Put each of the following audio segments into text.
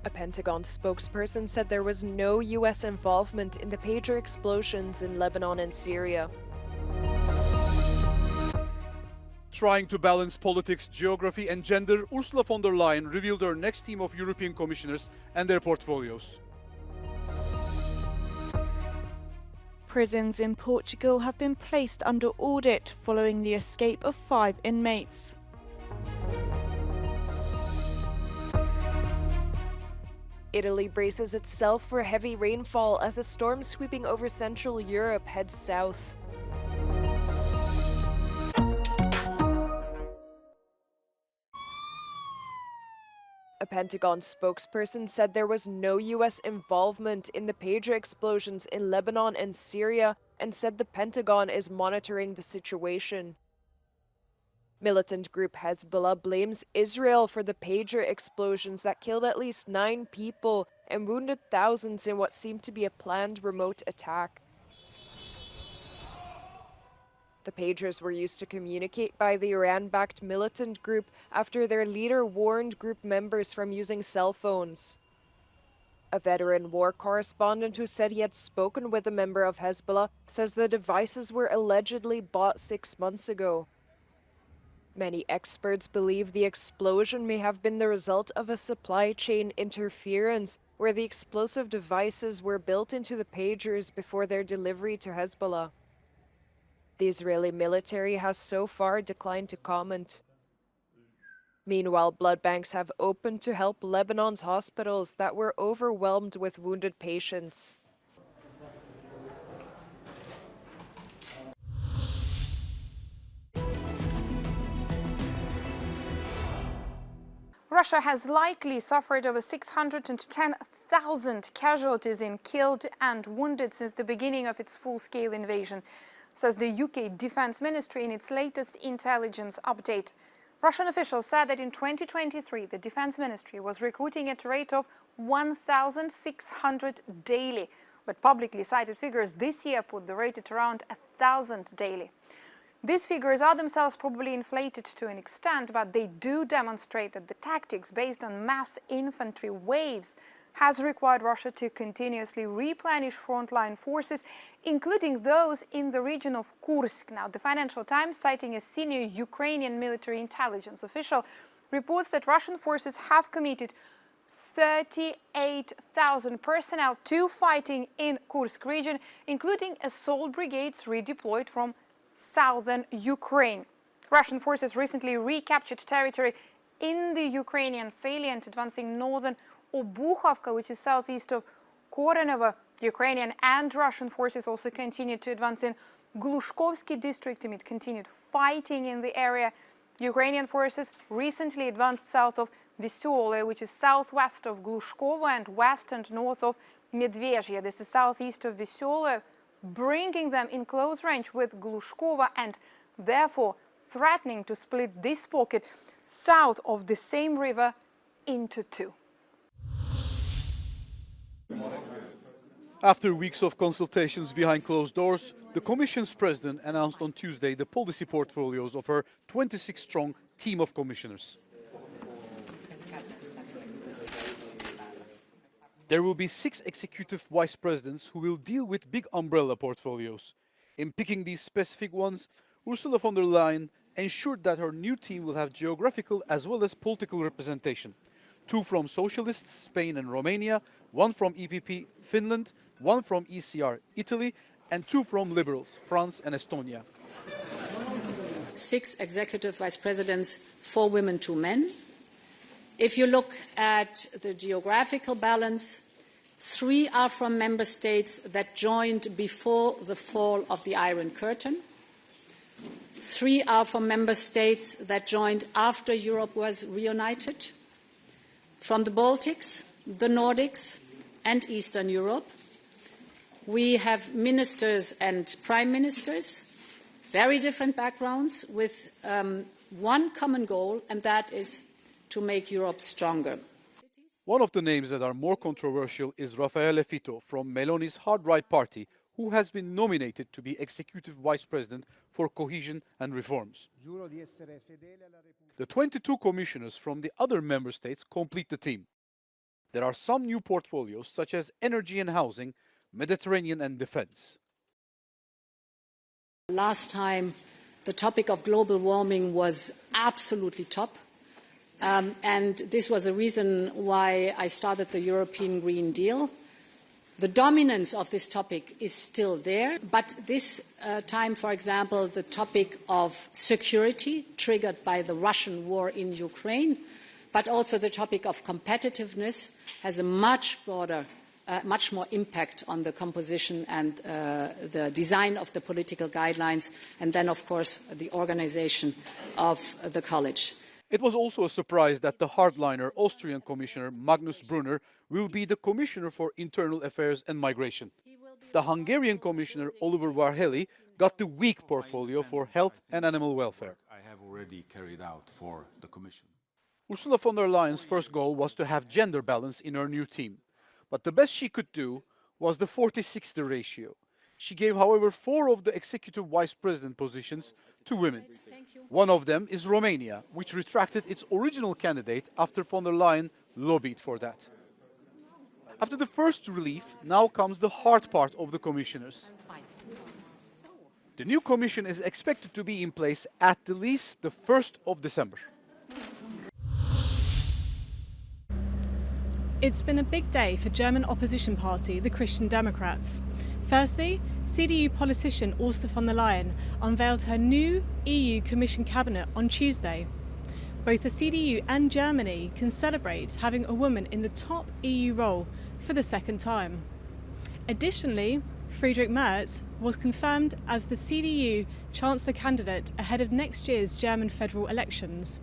A Pentagon spokesperson said there was no U.S. involvement in the pager explosions in Lebanon and Syria. Trying to balance politics, geography and gender, Ursula von der Leyen revealed her next team of European commissioners and their portfolios. Prisons in Portugal have been placed under audit following the escape of 5 inmates. Italy braces itself for heavy rainfall as a storm sweeping over Central Europe heads south. A Pentagon spokesperson said there was no U.S. involvement in the pager explosions in Lebanon and Syria and said the Pentagon is monitoring the situation. Militant group Hezbollah blames Israel for the pager explosions that killed at least 9 people and wounded thousands in what seemed to be a planned remote attack. The pagers were used to communicate by the Iran-backed militant group after their leader warned group members from using cell phones. A veteran war correspondent who said he had spoken with a member of Hezbollah says the devices were allegedly bought 6 months ago. Many experts believe the explosion may have been the result of a supply chain interference, where the explosive devices were built into the pagers before their delivery to Hezbollah. The Israeli military has so far declined to comment. Meanwhile, blood banks have opened to help Lebanon's hospitals that were overwhelmed with wounded patients. Russia has likely suffered over 610,000 casualties in killed and wounded since the beginning of its full-scale invasion, says the UK Defence Ministry in its latest intelligence update. Russian officials said that in 2023, the Defence Ministry was recruiting at a rate of 1,600 daily, but publicly cited figures this year put the rate at around 1,000 daily. These figures are themselves probably inflated to an extent, but they do demonstrate that the tactics based on mass infantry waves has required Russia to continuously replenish frontline forces, including those in the region of Kursk. Now, the Financial Times, citing a senior Ukrainian military intelligence official, reports that Russian forces have committed 38,000 personnel to fighting in Kursk region, including assault brigades redeployed from southern Ukraine. Russian forces recently recaptured territory in the Ukrainian salient, advancing northern Obuchovka, which is southeast of Korenovo. Ukrainian and Russian forces also continued to advance in Glushkovsky district amid continued fighting in the area. Ukrainian forces recently advanced south of Vysyole, which is southwest of Glushkovo, and west and north of Medvezhye. This is southeast of Vysyole, bringing them in close range with Glushkova and therefore threatening to split this pocket south of the same river into two. After weeks of consultations behind closed doors, the Commission's president announced on Tuesday the policy portfolios of her 26-strong team of commissioners. There will be 6 executive vice presidents who will deal with big umbrella portfolios. In picking these specific ones, Ursula von der Leyen ensured that her new team will have geographical as well as political representation. 2 from Socialists, Spain and Romania, 1 from EPP, Finland, 1 from ECR, Italy, and 2 from Liberals, France and Estonia. 6 executive vice presidents, 4 women, 2 men. If you look at the geographical balance, 3 are from member states that joined before the fall of the Iron Curtain. 3 are from member states that joined after Europe was reunited. From the Baltics, the Nordics, and Eastern Europe. We have ministers and prime ministers, very different backgrounds, with one common goal, and that is to make Europe stronger. One of the names that are more controversial is Raffaele Fitto from Meloni's hard-right party, who has been nominated to be Executive Vice President for Cohesion and Reforms. The 22 commissioners from the other member states complete the team. There are some new portfolios such as energy and housing, Mediterranean and defense. Last time, the topic of global warming was absolutely top. And this was the reason why I started the European Green Deal. The dominance of this topic is still there, but this time, for example, the topic of security triggered by the Russian war in Ukraine, but also the topic of competitiveness has a much broader, much more impact on the composition and the design of the political guidelines, and then, of course, the organization of the college. It was also a surprise that the hardliner Austrian Commissioner Magnus Brunner will be the Commissioner for Internal Affairs and Migration. The Hungarian Commissioner Oliver Varhelyi got the weak portfolio for health and animal welfare. I have already carried out for the Commission. Ursula von der Leyen's first goal was to have gender balance in her new team, but the best she could do was the 40-60 ratio. She gave, however, 4 of the executive vice president positions to women. One of them is Romania, which retracted its original candidate after von der Leyen lobbied for that. After the first relief, now comes the hard part of the commissioners. The new commission is expected to be in place at the least the 1st of December. It's been a big day for German opposition party, the Christian Democrats. Firstly, CDU politician Ursula von der Leyen unveiled her new EU Commission cabinet on Tuesday. Both the CDU and Germany can celebrate having a woman in the top EU role for the second time. Additionally, Friedrich Merz was confirmed as the CDU Chancellor candidate ahead of next year's German federal elections.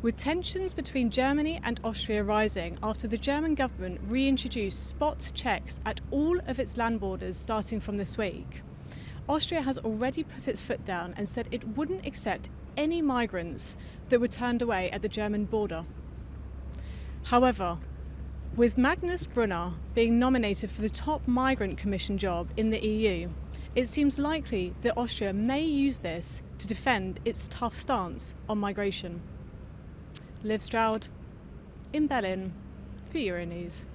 With tensions between Germany and Austria rising after the German government reintroduced spot checks at all of its land borders starting from this week, Austria has already put its foot down and said it wouldn't accept any migrants that were turned away at the German border. However, with Magnus Brunner being nominated for the top migrant commission job in the EU, it seems likely that Austria may use this to defend its tough stance on migration. Liv Stroud in Berlin for Euronews.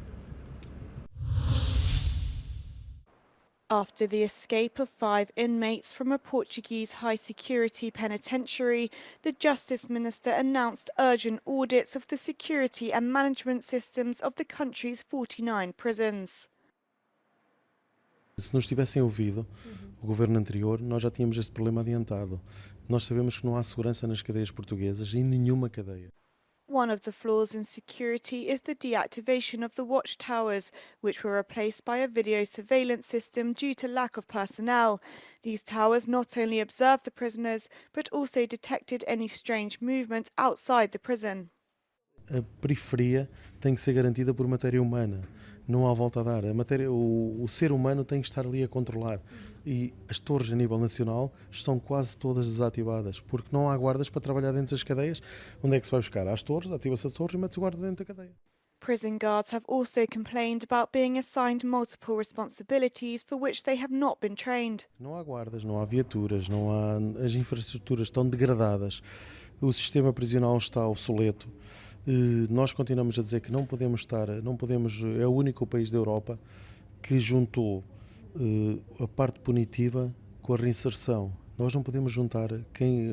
After the escape of 5 inmates from a Portuguese high-security penitentiary, the Justice Minister announced urgent audits of the security and management systems of the country's 49 prisons. Se nos tivessem ouvido, o governo anterior, nós já tínhamos este problema adiantado. Nós sabemos que não há segurança nas cadeias portuguesas, em nenhuma cadeia. One of the flaws in security is the deactivation of the watchtowers, which were replaced by a video surveillance system due to lack of personnel. These towers not only observed the prisoners, but also detected any strange movement outside the prison. A periferia tem que ser garantida por matéria humana. Não há volta a dar. O ser humano tem que estar ali a controlar. E as torres a nível nacional estão quase todas desativadas, porque não há guardas para trabalhar dentro das cadeias. Onde é que se vai buscar? Às torres, ativa-se a torre e mete-se o guarda dentro da cadeia. Prison guards have also complained about being assigned multiple responsibilities for which they have not been trained. Não há guardas, não há viaturas, não há, as infraestruturas estão degradadas, o sistema prisional está obsoleto. Nós continuamos a dizer que não podemos, é o único país da Europa que juntou a parte punitiva com a reinserção. Nós não podemos juntar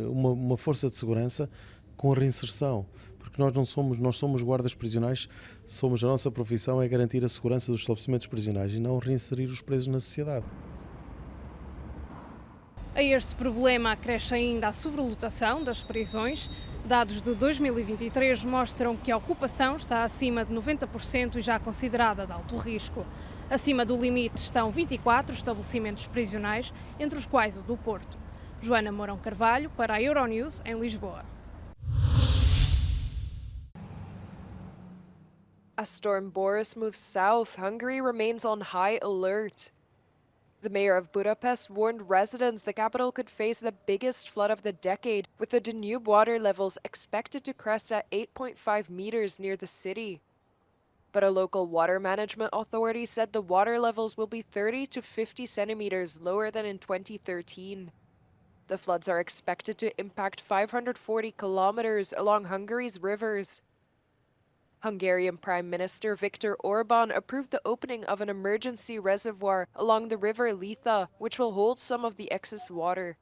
uma força de segurança com a reinserção, porque nós somos guardas prisionais, a nossa profissão é garantir a segurança dos estabelecimentos prisionais e não reinserir os presos na sociedade. A este problema acresce ainda a sobrelotação das prisões. Dados de 2023 mostram que a ocupação está acima de 90% e já considerada de alto risco. Acima do limite estão 24 estabelecimentos prisionais, entre os quais o do Porto. Joana Mourão Carvalho, para a Euronews, em Lisboa. As Storm Boris moves south, Hungary remains on high alert. The mayor of Budapest warned residents the capital could face the biggest flood of the decade, with the Danube water levels expected to crest at 8.5 meters near the city. But a local water management authority said the water levels will be 30 to 50 centimeters lower than in 2013. The floods are expected to impact 540 kilometers along Hungary's rivers. Hungarian Prime Minister Viktor Orban approved the opening of an emergency reservoir along the river Litha, which will hold some of the excess water.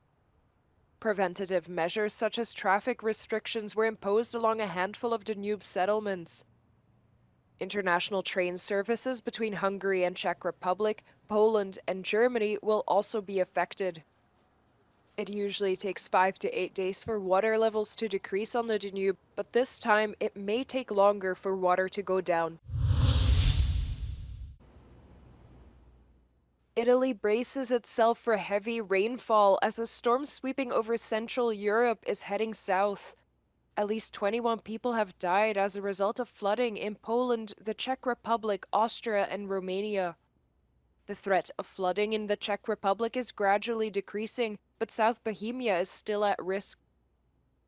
Preventative measures such as traffic restrictions were imposed along a handful of Danube settlements. International train services between Hungary and Czech Republic, Poland, and Germany will also be affected. It usually takes 5 to 8 days for water levels to decrease on the Danube, but this time it may take longer for water to go down. Italy braces itself for heavy rainfall as a storm sweeping over Central Europe is heading south. At least 21 people have died as a result of flooding in Poland, the Czech Republic, Austria, and Romania. The threat of flooding in the Czech Republic is gradually decreasing, but South Bohemia is still at risk.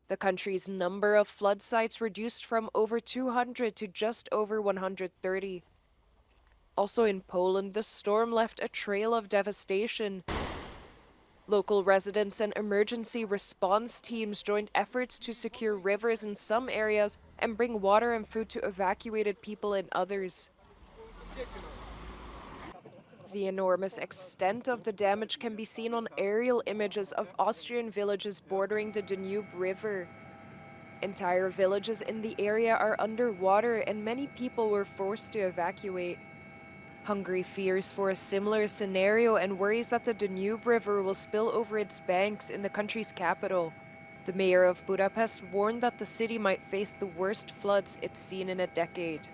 The country's number of flood sites reduced from over 200 to just over 130. Also in Poland, the storm left a trail of devastation. Local residents and emergency response teams joined efforts to secure rivers in some areas and bring water and food to evacuated people in others. The enormous extent of the damage can be seen on aerial images of Austrian villages bordering the Danube River. Entire villages in the area are underwater and many people were forced to evacuate. Hungary fears for a similar scenario and worries that the Danube River will spill over its banks in the country's capital. The mayor of Budapest warned that the city might face the worst floods it's seen in a decade.